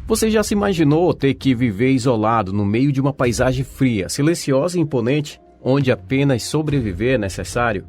Você já se imaginou ter que viver isolado no meio de uma paisagem fria, silenciosa e imponente, onde apenas sobreviver é necessário?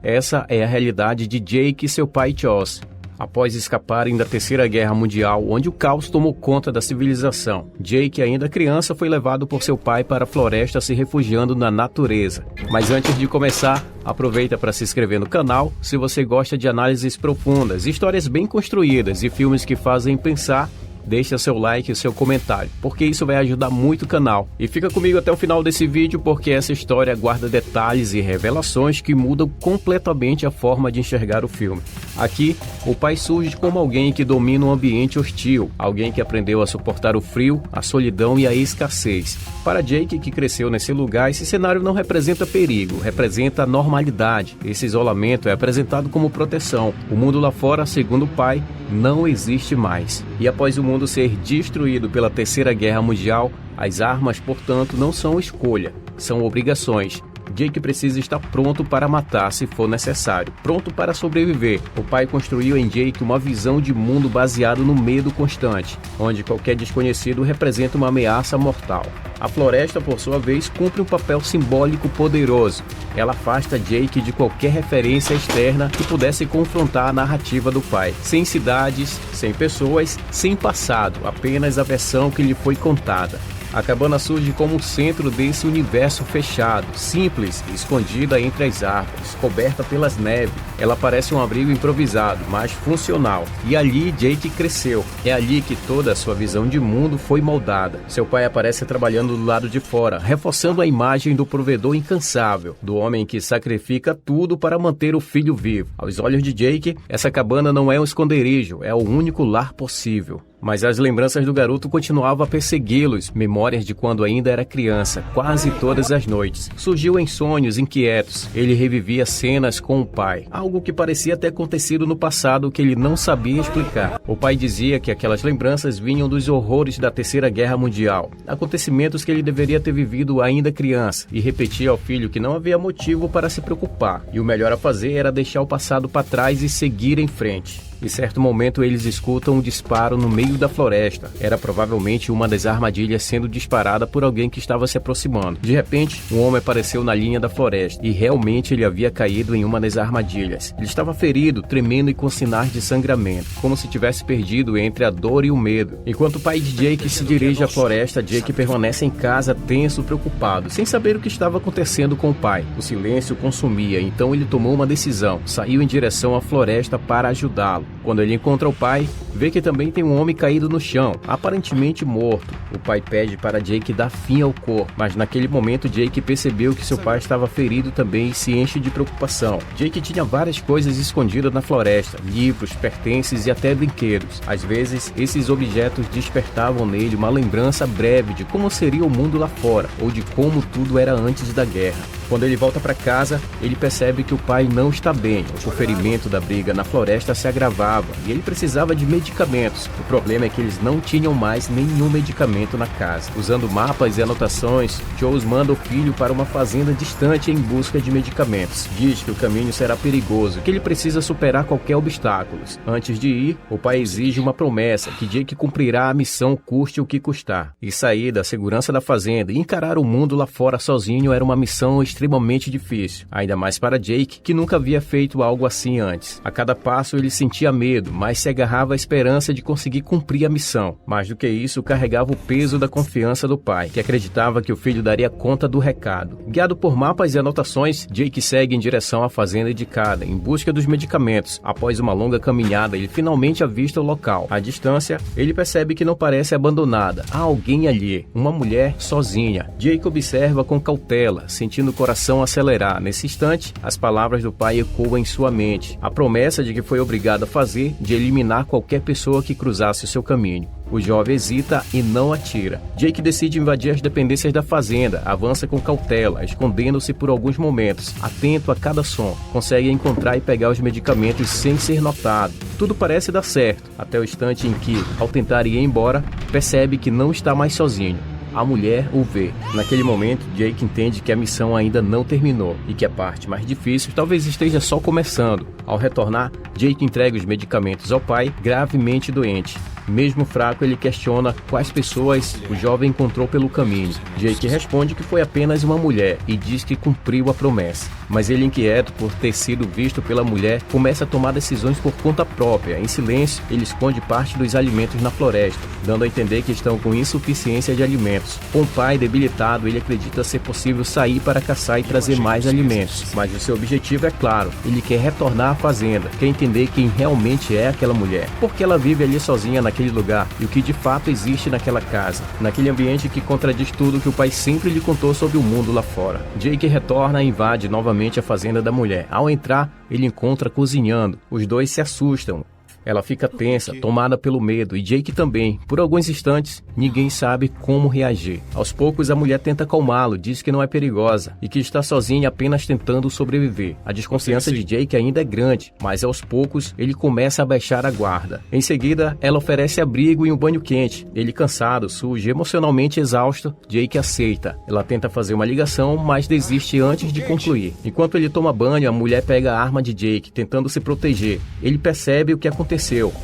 Essa é a realidade de Jake e seu pai Chos. Após escaparem da Terceira Guerra Mundial, onde o caos tomou conta da civilização, Jake, ainda criança, foi levado por seu pai para a floresta, se refugiando na natureza. Mas antes de começar, aproveita para se inscrever no canal se você gosta de análises profundas, histórias bem construídas e filmes que fazem pensar. Deixa seu like e seu comentário, porque isso vai ajudar muito o canal. E fica comigo até o final desse vídeo, porque essa história guarda detalhes e revelações que mudam completamente a forma de enxergar o filme. Aqui, o pai surge como alguém que domina um ambiente hostil, alguém que aprendeu a suportar o frio, a solidão e a escassez. Para Jake, que cresceu nesse lugar, esse cenário não representa perigo, representa normalidade. Esse isolamento é apresentado como proteção. O mundo lá fora, segundo o pai, não existe mais. E após o mundo ser destruído pela Terceira Guerra Mundial, as armas, portanto, não são escolha, são obrigações. Jake precisa estar pronto para matar se for necessário, pronto para sobreviver. O pai construiu em Jake uma visão de mundo baseado no medo constante, onde qualquer desconhecido representa uma ameaça mortal. A floresta, por sua vez, cumpre um papel simbólico poderoso. Ela afasta Jake de qualquer referência externa que pudesse confrontar a narrativa do pai. Sem cidades, sem pessoas, sem passado, apenas a versão que lhe foi contada. A cabana surge como o centro desse universo fechado, simples, escondida entre as árvores, coberta pelas neves. Ela parece um abrigo improvisado, mas funcional. E ali Jake cresceu. É ali que toda a sua visão de mundo foi moldada. Seu pai aparece trabalhando do lado de fora, reforçando a imagem do provedor incansável, do homem que sacrifica tudo para manter o filho vivo. Aos olhos de Jake, essa cabana não é um esconderijo, é o único lar possível. Mas as lembranças do garoto continuavam a persegui-los, memórias de quando ainda era criança, quase todas as noites. Surgiu em sonhos inquietos, ele revivia cenas com o pai, algo que parecia ter acontecido no passado que ele não sabia explicar. O pai dizia que aquelas lembranças vinham dos horrores da Terceira Guerra Mundial, acontecimentos que ele deveria ter vivido ainda criança, e repetia ao filho que não havia motivo para se preocupar, e o melhor a fazer era deixar o passado para trás e seguir em frente. Em certo momento eles escutam um disparo no meio da floresta. Era provavelmente uma das armadilhas sendo disparada por alguém que estava se aproximando. De repente, um homem apareceu na linha da floresta e realmente ele havia caído em uma das armadilhas. Ele estava ferido, tremendo e com sinais de sangramento, como se tivesse perdido entre a dor e o medo. Enquanto o pai de Jake se dirige à floresta, Jake permanece em casa tenso, preocupado, sem saber o que estava acontecendo com o pai. O silêncio consumia, então ele tomou uma decisão. Saiu em direção à floresta para ajudá-lo. Quando ele encontra o pai, vê que também tem um homem caído no chão, aparentemente morto. O pai pede para Jake dar fim ao corpo, mas naquele momento Jake percebeu que seu pai estava ferido também e se enche de preocupação. Jake tinha várias coisas escondidas na floresta, livros, pertences e até brinquedos. Às vezes, esses objetos despertavam nele uma lembrança breve de como seria o mundo lá fora, ou de como tudo era antes da guerra. Quando ele volta para casa, ele percebe que o pai não está bem. O ferimento da briga na floresta se agravava e ele precisava de medicamentos. O problema é que eles não tinham mais nenhum medicamento na casa. Usando mapas e anotações, Chos manda o filho para uma fazenda distante em busca de medicamentos. Diz que o caminho será perigoso, que ele precisa superar qualquer obstáculo. Antes de ir, o pai exige uma promessa, que Jake cumprirá a missão custe o que custar. E sair da segurança da fazenda e encarar o mundo lá fora sozinho era uma missão extremamente difícil, ainda mais para Jake, que nunca havia feito algo assim antes. A cada passo ele sentia medo, mas se agarrava à esperança de conseguir cumprir a missão. Mais do que isso, carregava o peso da confiança do pai, que acreditava que o filho daria conta do recado. Guiado por mapas e anotações, Jake segue em direção à fazenda indicada, em busca dos medicamentos. Após uma longa caminhada, ele finalmente avista o local. À distância, ele percebe que não parece abandonada. Há alguém ali, uma mulher sozinha. Jake observa com cautela, sentindo o coração acelerar. Nesse instante, as palavras do pai ecoam em sua mente. A promessa de que foi obrigado a fazer, de eliminar qualquer pessoa que cruzasse o seu caminho. O jovem hesita e não atira. Jake decide invadir as dependências da fazenda, avança com cautela, escondendo-se por alguns momentos, atento a cada som. Consegue encontrar e pegar os medicamentos sem ser notado. Tudo parece dar certo, até o instante em que, ao tentar ir embora, percebe que não está mais sozinho. A mulher o vê. Naquele momento, Jake entende que a missão ainda não terminou e que a parte mais difícil talvez esteja só começando. Ao retornar, Jake entrega os medicamentos ao pai, gravemente doente. Mesmo fraco, ele questiona quais pessoas o jovem encontrou pelo caminho. Jake responde que foi apenas uma mulher e diz que cumpriu a promessa. Mas ele, inquieto por ter sido visto pela mulher, começa a tomar decisões por conta própria. Em silêncio, ele esconde parte dos alimentos na floresta, dando a entender que estão com insuficiência de alimentos. Com o pai debilitado, ele acredita ser possível sair para caçar e trazer mais alimentos. Mas o seu objetivo é claro, ele quer retornar à fazenda, quer entender quem realmente é aquela mulher, porque ela vive ali sozinha naquele lugar e o que de fato existe naquela casa, naquele ambiente que contradiz tudo que o pai sempre lhe contou sobre o mundo lá fora. Jake retorna e invade novamente a fazenda da mulher. Ao entrar, ele encontra cozinhando. Os dois se assustam. Ela fica tensa, tomada pelo medo, e Jake também. Por alguns instantes, ninguém sabe como reagir. Aos poucos, a mulher tenta acalmá-lo, diz que não é perigosa e que está sozinha apenas tentando sobreviver. A desconfiança de Jake ainda é grande, mas aos poucos, ele começa a baixar a guarda. Em seguida, ela oferece abrigo e um banho quente. Ele, cansado, sujo e emocionalmente exausto, Jake aceita. Ela tenta fazer uma ligação, mas desiste antes de concluir. Enquanto ele toma banho, a mulher pega a arma de Jake, tentando se proteger. Ele percebe o que aconteceu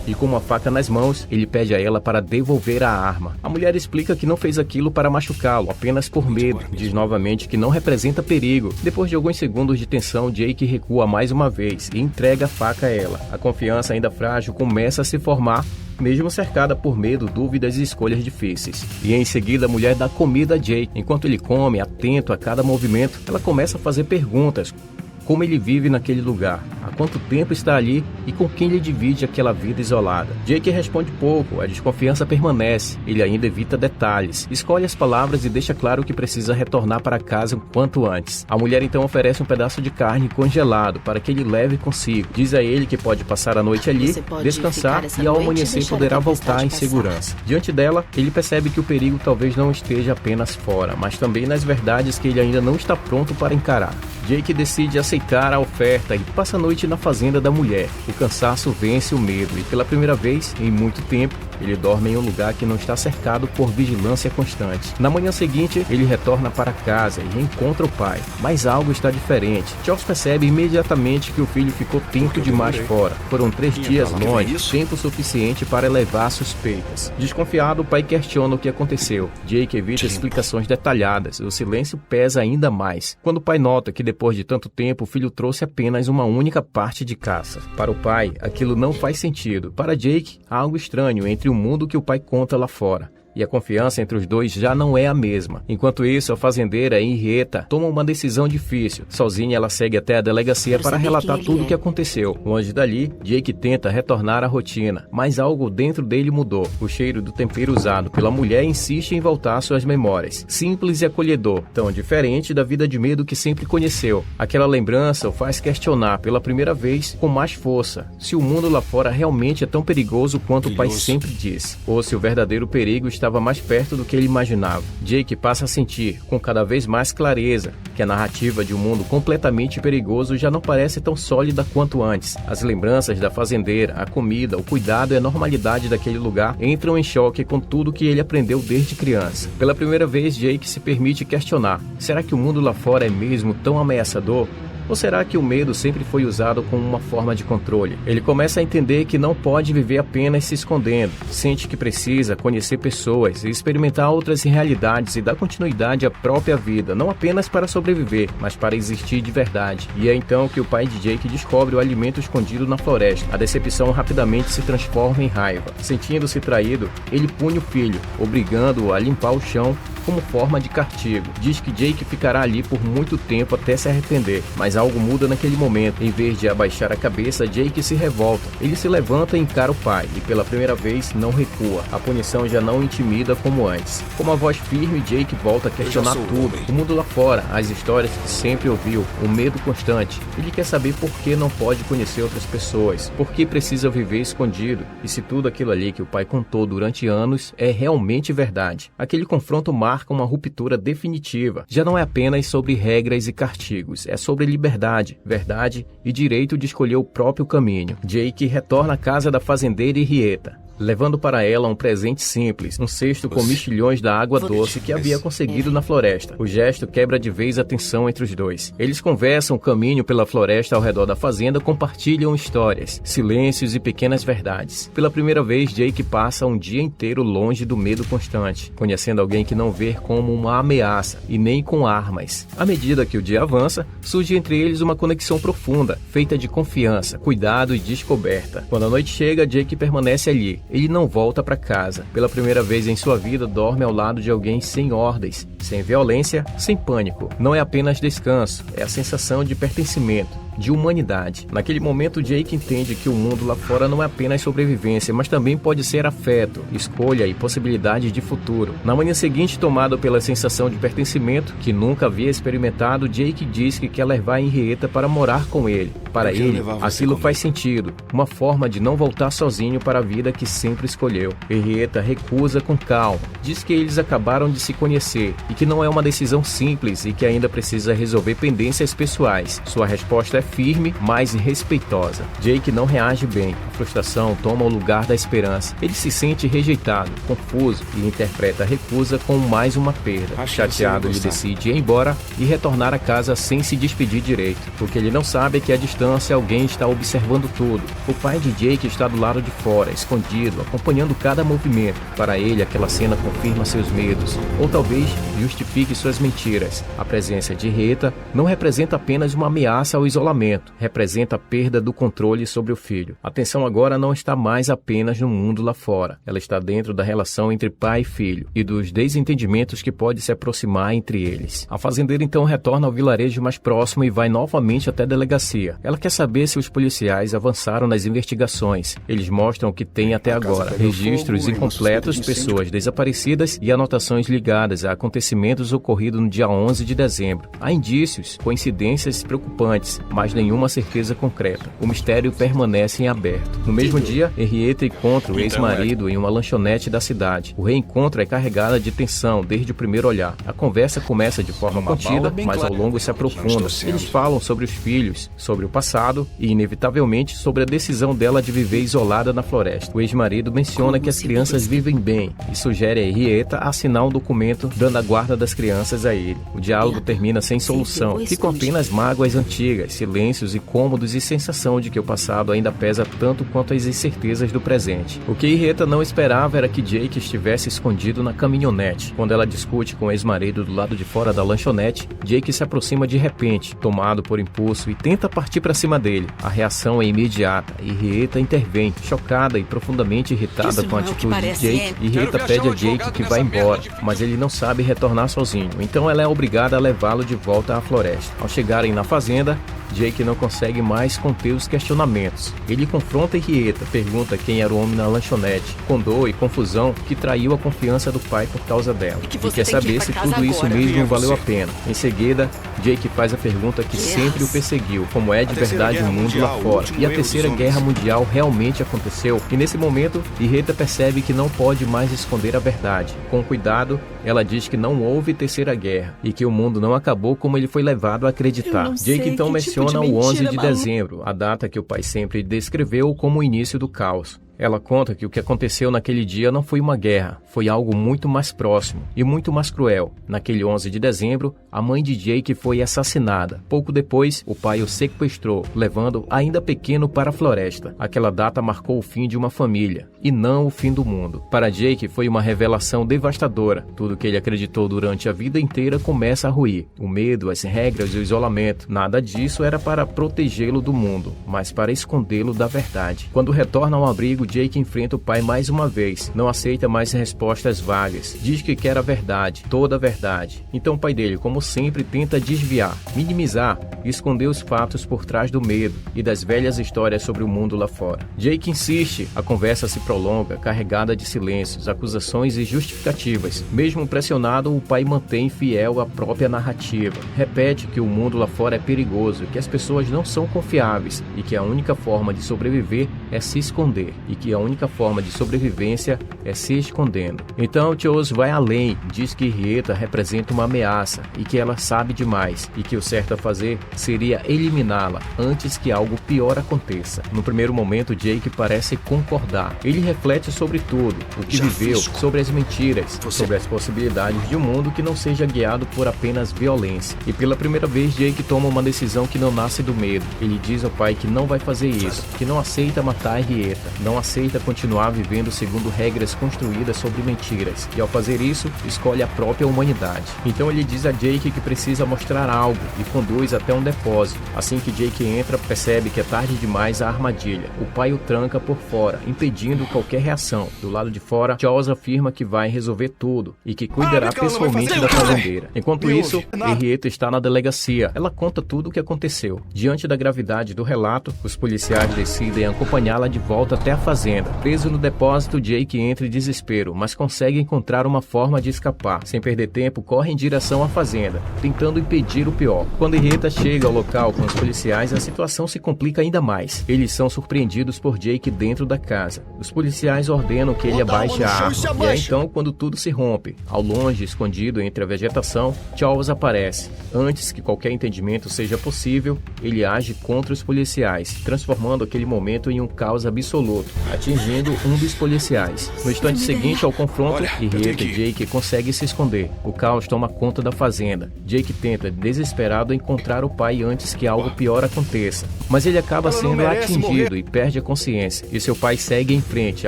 e com uma faca nas mãos, ele pede a ela para devolver a arma. A mulher explica que não fez aquilo para machucá-lo, apenas por medo. Diz novamente que não representa perigo. Depois de alguns segundos de tensão, Jake recua mais uma vez e entrega a faca a ela. A confiança, ainda frágil, começa a se formar, mesmo cercada por medo, dúvidas e escolhas difíceis. E em seguida a mulher dá comida a Jake. Enquanto ele come, atento a cada movimento, ela começa a fazer perguntas. Como ele vive naquele lugar, há quanto tempo está ali e com quem ele divide aquela vida isolada. Jake responde pouco, a desconfiança permanece, ele ainda evita detalhes, escolhe as palavras e deixa claro que precisa retornar para casa o quanto antes. A mulher então oferece um pedaço de carne congelado para que ele leve consigo. Diz a ele que pode passar a noite ali, descansar e ao amanhecer poderá voltar em segurança. Diante dela, ele percebe que o perigo talvez não esteja apenas fora, mas também nas verdades que ele ainda não está pronto para encarar. Jake decide aceitar a oferta e passa a noite na fazenda da mulher. O cansaço vence o medo e pela primeira vez em muito tempo, ele dorme em um lugar que não está cercado por vigilância constante. Na manhã seguinte, ele retorna para casa e reencontra o pai. Mas algo está diferente. Charles percebe imediatamente que o filho ficou tempo demais fora. Foram 3 dias longe, tempo suficiente para elevar suspeitas. Desconfiado, o pai questiona o que aconteceu. Jake evita explicações detalhadas. O silêncio pesa ainda mais. Quando o pai nota que depois de tanto tempo, o filho trouxe apenas uma única parte de caça. Para o pai, aquilo não faz sentido. Para Jake, há algo estranho entre o mundo que o pai conta lá fora. E a confiança entre os dois já não é a mesma. Enquanto isso, a fazendeira, Henrietta, toma uma decisão difícil. Sozinha, ela segue até a delegacia para relatar tudo o que aconteceu. Longe dali, Jake tenta retornar à rotina, mas algo dentro dele mudou. O cheiro do tempero usado pela mulher insiste em voltar às suas memórias. Simples e acolhedor, tão diferente da vida de medo que sempre conheceu. Aquela lembrança o faz questionar pela primeira vez com mais força se o mundo lá fora realmente é tão perigoso quanto o pai sempre diz, ou se o verdadeiro perigo estava mais perto do que ele imaginava. Jake passa a sentir, com cada vez mais clareza, que a narrativa de um mundo completamente perigoso já não parece tão sólida quanto antes. As lembranças da fazendeira, a comida, o cuidado e a normalidade daquele lugar entram em choque com tudo que ele aprendeu desde criança. Pela primeira vez, Jake se permite questionar: será que o mundo lá fora é mesmo tão ameaçador? Ou será que o medo sempre foi usado como uma forma de controle? Ele começa a entender que não pode viver apenas se escondendo. Sente que precisa conhecer pessoas e experimentar outras realidades e dar continuidade à própria vida, não apenas para sobreviver, mas para existir de verdade. E é então que o pai de Jake descobre o alimento escondido na floresta. A decepção rapidamente se transforma em raiva. Sentindo-se traído, ele pune o filho, obrigando-o a limpar o chão como forma de castigo. Diz que Jake ficará ali por muito tempo até se arrepender, mas algo muda naquele momento. Em vez de abaixar a cabeça, Jake se revolta. Ele se levanta e encara o pai, e pela primeira vez não recua. A punição já não o intimida como antes. Com uma voz firme, Jake volta a questionar tudo. O mundo lá fora, as histórias que sempre ouviu, o medo constante. Ele quer saber por que não pode conhecer outras pessoas, por que precisa viver escondido, e se tudo aquilo ali que o pai contou durante anos é realmente verdade. Aquele confronto marca uma ruptura definitiva. Já não é apenas sobre regras e castigos, é sobre liberdade, verdade e direito de escolher o próprio caminho. Jake retorna à casa da fazendeira Henrietta. levando para ela um presente simples, um cesto com mexilhões da água doce que havia conseguido na floresta. O gesto quebra de vez a tensão entre os dois. Eles conversam o caminho pela floresta ao redor da fazenda, compartilham histórias, silêncios e pequenas verdades. Pela primeira vez, Jake passa um dia inteiro longe do medo constante, conhecendo alguém que não vê como uma ameaça e nem com armas. À medida que o dia avança, surge entre eles uma conexão profunda, feita de confiança, cuidado e descoberta. Quando a noite chega, Jake permanece ali. Ele não volta para casa. Pela primeira vez em sua vida, dorme ao lado de alguém sem ordens, sem violência, sem pânico. Não é apenas descanso, é a sensação de pertencimento, de humanidade. Naquele momento, Jake entende que o mundo lá fora não é apenas sobrevivência, mas também pode ser afeto, escolha e possibilidade de futuro. Na manhã seguinte, tomado pela sensação de pertencimento que nunca havia experimentado, Jake diz que quer levar Henrietta para morar com ele. Para ele, aquilo faz sentido, uma forma de não voltar sozinho para a vida que sempre escolheu. Henrietta recusa com calma, diz que eles acabaram de se conhecer e que não é uma decisão simples e que ainda precisa resolver pendências pessoais. Sua resposta é firme, mas respeitosa. Jake não reage bem. A frustração toma o lugar da esperança. Ele se sente rejeitado, confuso e interpreta a recusa como mais uma perda. Chateado, ele decide ir embora e retornar a casa sem se despedir direito, porque ele não sabe que à distância alguém está observando tudo. O pai de Jake está do lado de fora, escondido, acompanhando cada movimento. Para ele, aquela cena confirma seus medos, ou talvez justifique suas mentiras. A presença de Henrietta não representa apenas uma ameaça ao isolamento, representa a perda do controle sobre o filho. A tensão agora não está mais apenas no mundo lá fora. Ela está dentro da relação entre pai e filho e dos desentendimentos que pode se aproximar entre eles. A fazendeira então retorna ao vilarejo mais próximo e vai novamente até a delegacia. Ela quer saber se os policiais avançaram nas investigações. Eles mostram o que tem até agora: registros incompletos, pessoas desaparecidas e anotações ligadas a acontecimentos ocorridos no dia 11 de dezembro. Há indícios, coincidências preocupantes, mas nenhuma certeza concreta. O mistério permanece em aberto. No mesmo dia, Henrietta encontra o ex-marido em uma lanchonete da cidade. O reencontro é carregado de tensão desde o primeiro olhar. A conversa começa de forma contida, mas ao longo se aprofunda. Eles falam sobre os filhos, sobre o passado e, inevitavelmente, sobre a decisão dela de viver isolada na floresta. O ex-marido menciona que as crianças vivem bem e sugere a Henrietta assinar um documento dando a guarda das crianças a ele. O diálogo termina sem solução. Ficam apenas mágoas antigas, silêncios incômodos e sensação de que o passado ainda pesa tanto quanto as incertezas do presente. O que Henrietta não esperava era que Jake estivesse escondido na caminhonete. Quando ela discute com o ex-marido do lado de fora da lanchonete, Jake se aproxima de repente, tomado por impulso, e tenta partir para cima dele. A reação é imediata e Henrietta intervém, chocada e profundamente irritada com a atitude de Jake. Henrietta pede a Jake que vá embora, mas ele não sabe retornar sozinho, então ela é obrigada a levá-lo de volta à floresta. Ao chegarem na fazenda, Jake não consegue mais conter os questionamentos. Ele confronta Henrietta, pergunta quem era o homem na lanchonete, com dor e confusão que traiu a confiança do pai por causa dela. E quer saber se tudo isso mesmo valeu a pena. Em seguida, Jake faz a pergunta que sempre o perseguiu: como é de verdade o mundo lá fora? E a Terceira Guerra Mundial realmente aconteceu? E nesse momento, Henrietta percebe que não pode mais esconder a verdade. Com cuidado, ela diz que não houve Terceira Guerra e que o mundo não acabou como ele foi levado a acreditar. Jake então menciona o 11 de dezembro, a data que o pai sempre descreveu como o início do caos. Ela conta que o que aconteceu naquele dia não foi uma guerra, foi algo muito mais próximo e muito mais cruel. Naquele 11 de dezembro, a mãe de Jake foi assassinada. Pouco depois, o pai o sequestrou, levando ainda pequeno para a floresta. Aquela data marcou o fim de uma família, e não o fim do mundo. Para Jake foi uma revelação devastadora. Tudo que ele acreditou durante a vida inteira começa a ruir. O medo, as regras e o isolamento. Nada disso era para protegê-lo do mundo, mas para escondê-lo da verdade. Quando retorna ao abrigo, Jake enfrenta o pai mais uma vez. Não aceita mais respostas vagas. Diz que quer a verdade, toda a verdade. Então o pai dele, como sempre, tenta desviar, minimizar e esconder os fatos por trás do medo e das velhas histórias sobre o mundo lá fora. Jake insiste. A conversa se prolonga, carregada de silêncios, acusações e justificativas. Mesmo pressionado, o pai mantém fiel à própria narrativa. Repete que o mundo lá fora é perigoso, que as pessoas não são confiáveis e que a única forma de sobreviver é se esconder. E que a única forma de sobrevivência é se escondendo. Então Charles vai além, diz que Henrietta representa uma ameaça e que ela sabe demais e que o certo a fazer seria eliminá-la antes que algo pior aconteça. No primeiro momento, Jake parece concordar. Ele reflete sobre tudo, o que viveu, sobre as mentiras, sobre as possibilidades de um mundo que não seja guiado por apenas violência. E pela primeira vez, Jake toma uma decisão que não nasce do medo. Ele diz ao pai que não vai fazer isso, que não aceita matar Henrietta, não aceita continuar vivendo segundo regras construídas sobre mentiras, e ao fazer isso, escolhe a própria humanidade. Então ele diz a Jake que precisa mostrar algo e conduz até um depósito. Assim que Jake entra, percebe que é tarde demais a armadilha. O pai o tranca por fora, impedindo qualquer reação. Do lado de fora, Charles afirma que vai resolver tudo e que cuidará pessoalmente da fazendeira. Enquanto isso, Henrietta está na delegacia. Ela conta tudo o que aconteceu. Diante da gravidade do relato, os policiais decidem acompanhá-la de volta até a fazenda. Preso no depósito, Jake entra em desespero, mas consegue encontrar uma forma de escapar. Sem perder tempo, corre em direção à fazenda, tentando impedir o pior. Quando Henrietta chega ao local com os policiais, a situação se complica ainda mais. Eles são surpreendidos por Jake dentro da casa. Os policiais ordenam que ele abaixe a arma. E é então quando tudo se rompe. Ao longe, escondido entre a vegetação, Charles aparece. Antes que qualquer entendimento seja possível, ele age contra os policiais, transformando aquele momento em um caos absoluto, atingindo um dos policiais. No instante seguinte ao confronto, Henrietta e Jake conseguem se esconder. O caos toma conta da fazenda. Jake tenta, desesperado, encontrar o pai antes que algo pior aconteça. Mas ele acaba sendo atingido e perde a consciência. E seu pai segue em frente,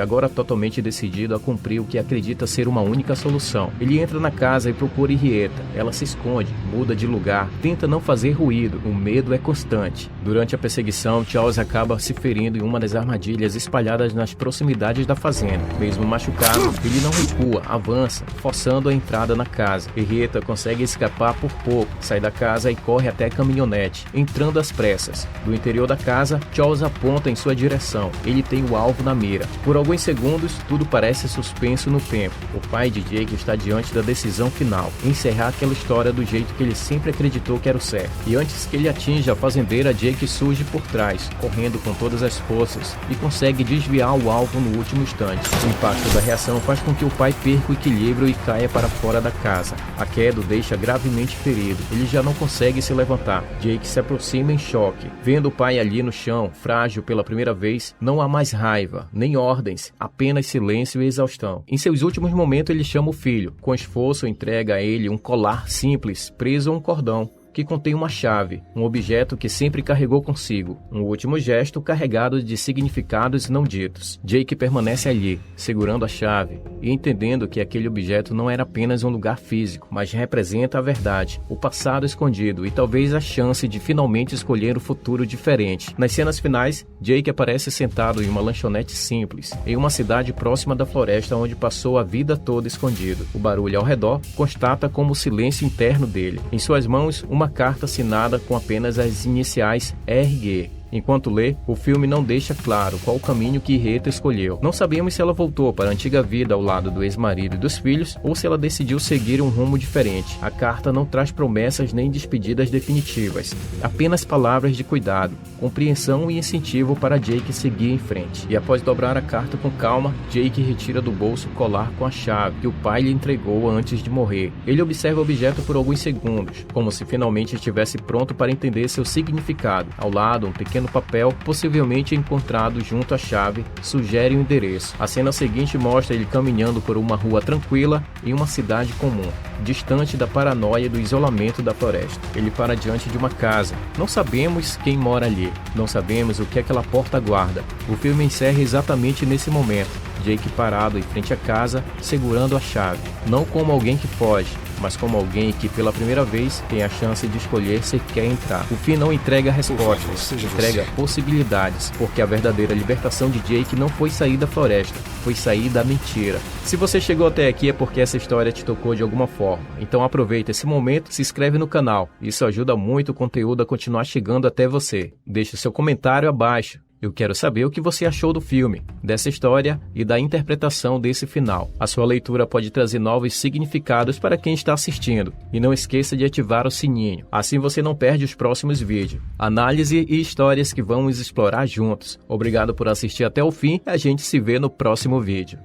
agora totalmente decidido a cumprir o que acredita ser uma única solução. Ele entra na casa e procura Henrietta. Ela se esconde, muda de lugar, tenta não fazer ruído. O medo é constante. Durante a perseguição, Charles acaba se ferindo em uma das armadilhas espalhadas nas proximidades da fazenda. Mesmo machucado, ele não recua, avança, forçando a entrada na casa. Henrietta consegue escapar por pouco, sai da casa e corre até a caminhonete, entrando às pressas. Do interior da casa, Charles aponta em sua direção. Ele tem o alvo na mira. Por alguns segundos, tudo parece suspenso no tempo. O pai de Jake está diante da decisão final, encerrar aquela história do jeito que ele sempre acreditou que era o certo. E antes que ele atinja a fazendeira, Jake surge por trás, correndo com todas as forças, e consegue desviar o alvo no último instante. O impacto da reação faz com que o pai perca o equilíbrio e caia para fora da casa. A queda o deixa gravemente ferido. Ele já não consegue se levantar. Jake se aproxima em choque. Vendo o pai ali no chão, frágil pela primeira vez, não há mais raiva, nem ordens, apenas silêncio e exaustão. Em seus últimos momentos, ele chama o filho. Com esforço, entrega a ele um colar simples, preso a um cordão, que contém uma chave, um objeto que sempre carregou consigo, um último gesto carregado de significados não ditos. Jake permanece ali, segurando a chave e entendendo que aquele objeto não era apenas um lugar físico, mas representa a verdade, o passado escondido e talvez a chance de finalmente escolher um futuro diferente. Nas cenas finais, Jake aparece sentado em uma lanchonete simples, em uma cidade próxima da floresta onde passou a vida toda escondido. O barulho ao redor constata como o silêncio interno dele. Em suas mãos, uma carta assinada com apenas as iniciais RG. Enquanto lê, o filme não deixa claro qual o caminho que Henrietta escolheu. Não sabemos se ela voltou para a antiga vida ao lado do ex-marido e dos filhos ou se ela decidiu seguir um rumo diferente. A carta não traz promessas nem despedidas definitivas, apenas palavras de cuidado, compreensão e incentivo para Jake seguir em frente. E após dobrar a carta com calma, Jake retira do bolso o colar com a chave que o pai lhe entregou antes de morrer. Ele observa o objeto por alguns segundos, como se finalmente estivesse pronto para entender seu significado. Ao lado, um pequeno papel, possivelmente encontrado junto à chave, sugere o endereço. A cena seguinte mostra ele caminhando por uma rua tranquila em uma cidade comum, distante da paranoia e do isolamento da floresta. Ele para diante de uma casa. Não sabemos quem mora ali. Não sabemos o que aquela porta guarda. O filme encerra exatamente nesse momento. Jake parado em frente à casa, segurando a chave. Não como alguém que foge, mas como alguém que pela primeira vez tem a chance de escolher se quer entrar. O fim não entrega respostas, entrega possibilidades, porque a verdadeira libertação de Jake não foi sair da floresta, foi sair da mentira. Se você chegou até aqui é porque essa história te tocou de alguma forma. Então aproveita esse momento, se inscreve no canal. Isso ajuda muito o conteúdo a continuar chegando até você. Deixe seu comentário abaixo. Eu quero saber o que você achou do filme, dessa história e da interpretação desse final. A sua leitura pode trazer novos significados para quem está assistindo. E não esqueça de ativar o sininho, assim você não perde os próximos vídeos, análise e histórias que vamos explorar juntos. Obrigado por assistir até o fim e a gente se vê no próximo vídeo.